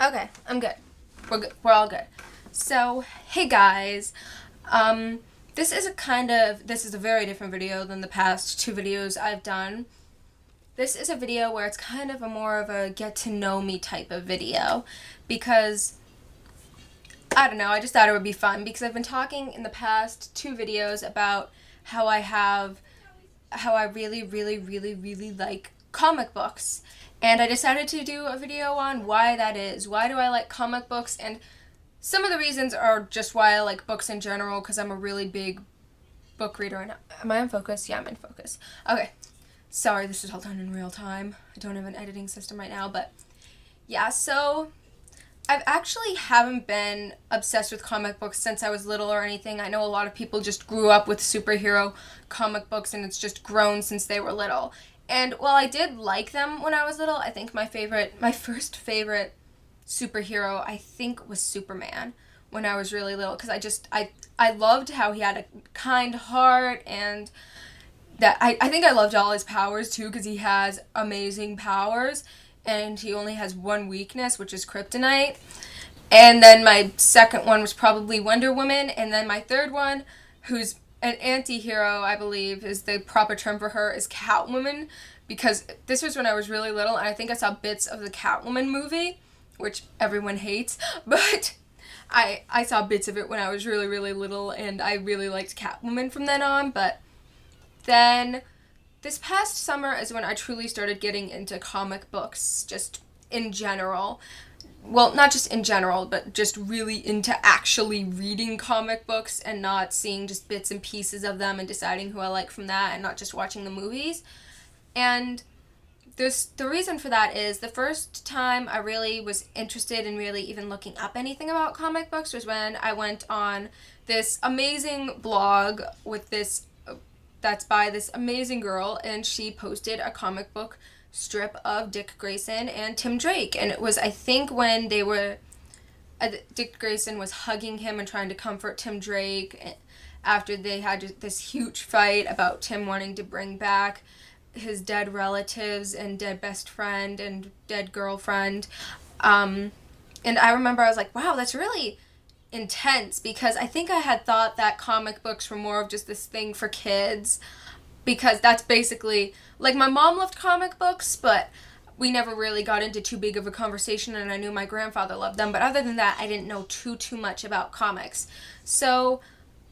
Okay, I'm good. We're good. We're all good. So, hey guys. This is a very different video than the past two videos I've done. This is a video where it's kind of a more of a get to know me type of video because I don't know, I just thought it would be fun because I've been talking in the past two videos about how I really like comic books. And I decided to do a video on why that is. Why do I like comic books? And some of the reasons are just why I like books in general, because I'm a really big book reader. And am I in focus? Yeah, I'm in focus. Okay. Sorry, this is all done in real time. I don't have an editing system right now, but yeah, so I've actually haven't been obsessed with comic books since I was little or anything. I know a lot of people just grew up with superhero comic books and it's just grown since they were little. And while I did like them when I was little, I think my first favorite superhero, I think, was Superman when I was really little, because I loved how he had a kind heart, and that I think I loved all his powers too, because he has amazing powers and he only has one weakness, which is kryptonite. And then my second one was probably Wonder Woman, and then my third one, who's an anti-hero, I believe is the proper term for her, is Catwoman, because this was when I was really little and I think I saw bits of the Catwoman movie, which everyone hates, but I saw bits of it when I was really little and I really liked Catwoman from then on. But then this past summer is when I truly started getting into comic books, just in general. Well, not just in general, but just really into actually reading comic books and not seeing just bits and pieces of them and deciding who I like from that and not just watching the movies. And the reason for that is the first time I really was interested in really even looking up anything about comic books was when I went on this amazing blog with that's by this amazing girl, and she posted a comic book strip of Dick Grayson and Tim Drake, and it was, I think, when Dick Grayson was hugging him and trying to comfort Tim Drake after they had this huge fight about Tim wanting to bring back his dead relatives and dead best friend and dead girlfriend. And I remember I was like, wow, that's really intense, because I think I had thought that comic books were more of just this thing for kids, because that's basically, like, my mom loved comic books, but we never really got into too big of a conversation, and I knew my grandfather loved them, but other than that, I didn't know too much about comics. So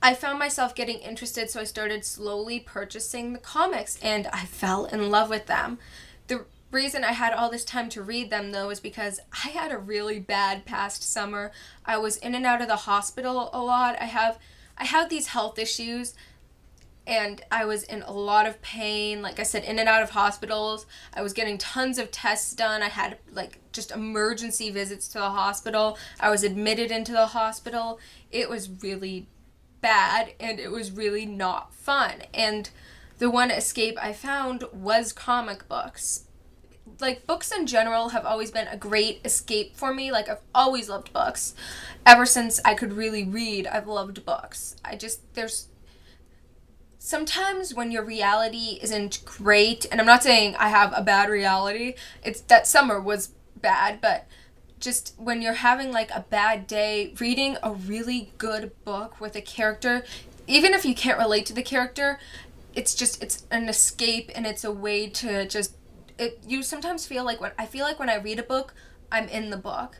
I found myself getting interested, so I started slowly purchasing the comics, and I fell in love with them. The reason I had all this time to read them, though, is because I had a really bad past summer. I was in and out of the hospital a lot. I have these health issues, and I was in a lot of pain. Like I said, in and out of hospitals. I was getting tons of tests done. I had, like, just emergency visits to the hospital. I was admitted into the hospital. It was really bad, and it was really not fun. And the one escape I found was comic books. Like, books in general have always been a great escape for me. Like, I've always loved books. Ever since I could really read, I've loved books. There's sometimes when your reality isn't great, and I'm not saying I have a bad reality, it's that summer was bad, but just when you're having, like, a bad day, reading a really good book with a character, even if you can't relate to the character, it's an escape, and it's a way to just, you sometimes feel like when I read a book, I'm in the book.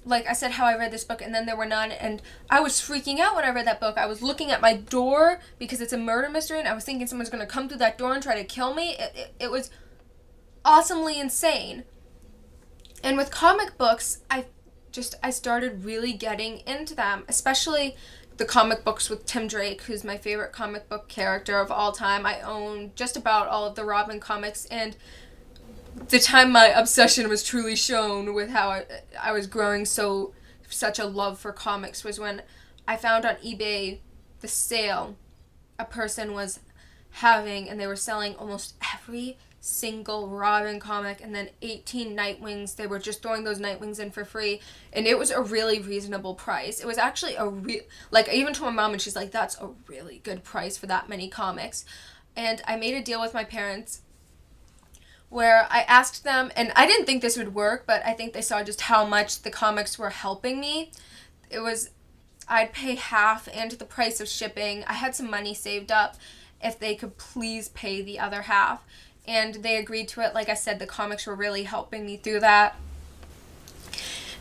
Like I said, how I read this book and then there were none, and I was freaking out when I read that book. I was looking at my door because it's a murder mystery, and I was thinking someone's going to come through that door and try to kill me. It was awesomely insane. And with comic books, I started really getting into them, especially the comic books with Tim Drake, who's my favorite comic book character of all time. I own just about all of the Robin comics, and the time my obsession was truly shown with how I was growing such a love for comics was when I found on eBay the sale a person was having, and they were selling almost every single Robin comic and then 18 Nightwings. They were just throwing those Nightwings in for free, and it was a really reasonable price. It was actually like, I even told my mom, and she's like, that's a really good price for that many comics. And I made a deal with my parents where I asked them, and I didn't think this would work, but I think they saw just how much the comics were helping me. It was, I'd pay half and the price of shipping. I had some money saved up if they could please pay the other half. And they agreed to it. Like I said, the comics were really helping me through that.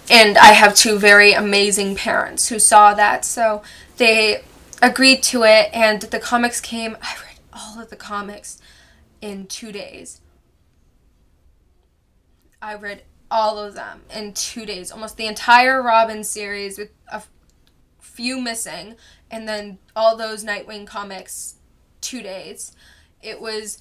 And I have two very amazing parents who saw that. So they agreed to it, and the comics came. I read all of the comics in 2 days. I read all of them in 2 days. Almost the entire Robin series with a few missing. And then all those Nightwing comics, 2 days. It was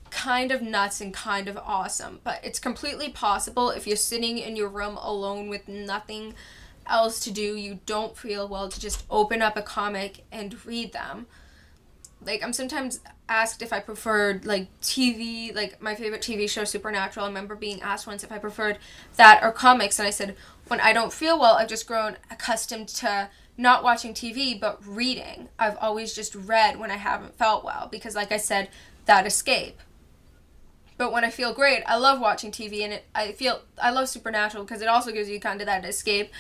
kind of nuts and kind of awesome, but it's completely possible if you're sitting in your room alone with nothing else to do, you don't feel well, to just open up a comic and read them. Like, I'm sometimes asked if I preferred, like, TV, like, my favorite TV show, Supernatural. I remember being asked once if I preferred that or comics, and I said, when I don't feel well, I've just grown accustomed to not watching TV, but reading. I've always just read when I haven't felt well, because, like I said, that escape. But when I feel great, I love watching TV, and I love Supernatural because it also gives you kind of that escape.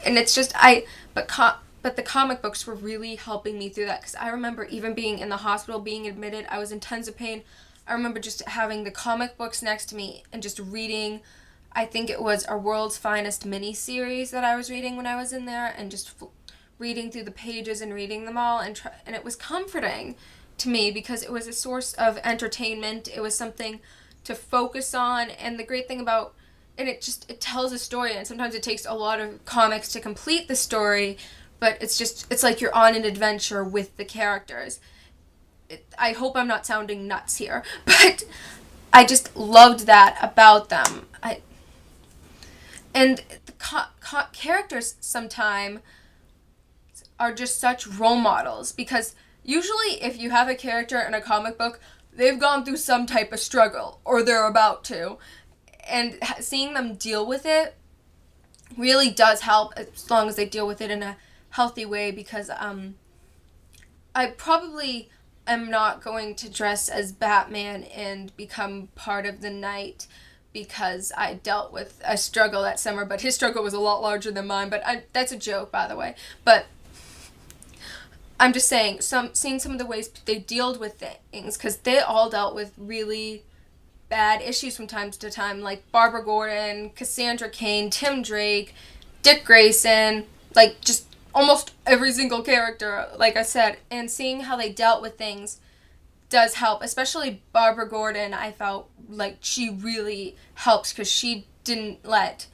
And it's just, but the comic books were really helping me through that, because I remember even being in the hospital, being admitted, I was in tons of pain. I remember just having the comic books next to me and just reading. I think it was A World's Finest mini-series that I was reading when I was in there, and just reading through the pages and reading them all, and it was comforting to me because it was a source of entertainment. It was something to focus on, and the great thing about it tells a story, and sometimes it takes a lot of comics to complete the story, but it's like you're on an adventure with the characters. I hope I'm not sounding nuts here, but I just loved that about them. And the characters sometimes are just such role models, because usually if you have a character in a comic book, they've gone through some type of struggle, or they're about to. And seeing them deal with it really does help, as long as they deal with it in a healthy way, because I probably am not going to dress as Batman and become part of the night because I dealt with a struggle that summer, but his struggle was a lot larger than mine, but that's a joke, by the way. But I'm just saying, seeing some of the ways they dealt with things, because they all dealt with really bad issues from time to time, like Barbara Gordon, Cassandra Cain, Tim Drake, Dick Grayson, like just almost every single character, like I said, and seeing how they dealt with things does help, especially Barbara Gordon. I felt like she really helps, because she didn't let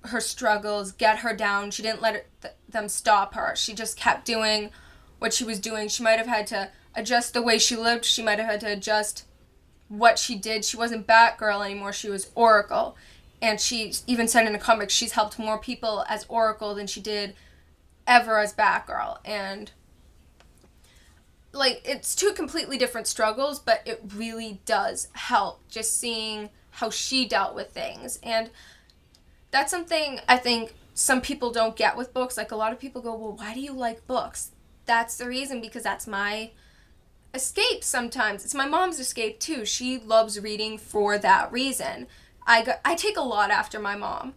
her struggles get her down. She didn't let them stop her. She just kept doing what she was doing. She might have had to adjust the way she lived. She might have had to adjust what she did. She wasn't Batgirl anymore. She was Oracle. And she even said in a comic she's helped more people as Oracle than she did ever as Batgirl. And like, it's two completely different struggles, but it really does help just seeing how she dealt with things. And that's something I think some people don't get with books. Like, a lot of people go, well, why do you like books? That's the reason, because that's my escape sometimes. It's my mom's escape too. She loves reading for that reason. I take a lot after my mom,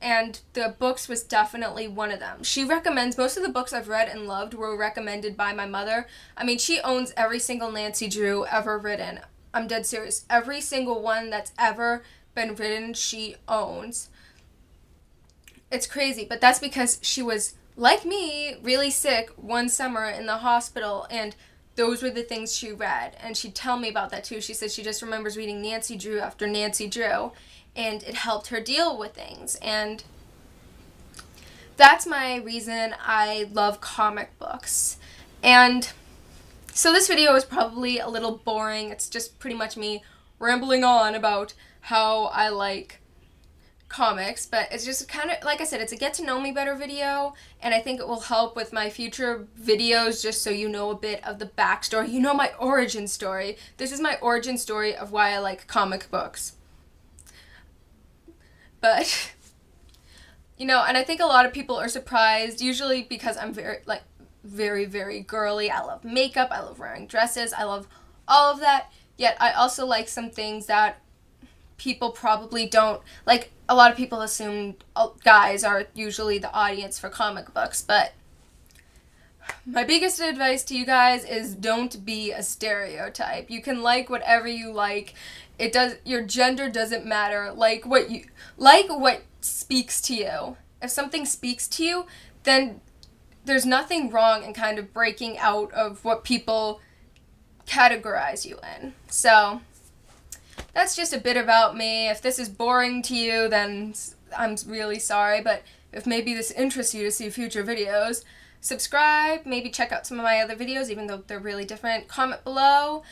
and the books was definitely one of them. She recommends, most of the books I've read and loved were recommended by my mother. I mean, she owns every single Nancy Drew ever written. I'm dead serious. Every single one that's ever been written, she owns. It's crazy, but that's because she was, like me, really sick one summer in the hospital, and those were the things she read, and she'd tell me about that too. She said she just remembers reading Nancy Drew after Nancy Drew, and it helped her deal with things. And that's my reason I love comic books. And so this video is probably a little boring. It's just pretty much me rambling on about how I like comics, but it's just kind of, like I said, it's a get to know me better video, and I think it will help with my future videos, just so you know a bit of the backstory. You know my origin story. This is my origin story of why I like comic books. But, you know, and I think a lot of people are surprised, usually because I'm very, very girly. I love makeup, I love wearing dresses, I love all of that. Yet I also like some things that people probably don't like. A lot of people assume guys are usually the audience for comic books, but my biggest advice to you guys is don't be a stereotype. You can like whatever you like. Your gender doesn't matter. Like what speaks to you. If something speaks to you, then there's nothing wrong in kind of breaking out of what people categorize you in. So that's just a bit about me. If this is boring to you, then I'm really sorry, but if maybe this interests you to see future videos, subscribe, maybe check out some of my other videos, even though they're really different. Comment below,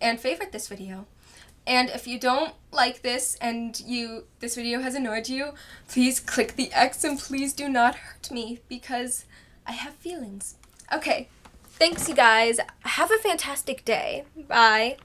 and favorite this video. And if you don't like this and this video has annoyed you, please click the X and please do not hurt me because I have feelings. Okay, thanks you guys. Have a fantastic day. Bye.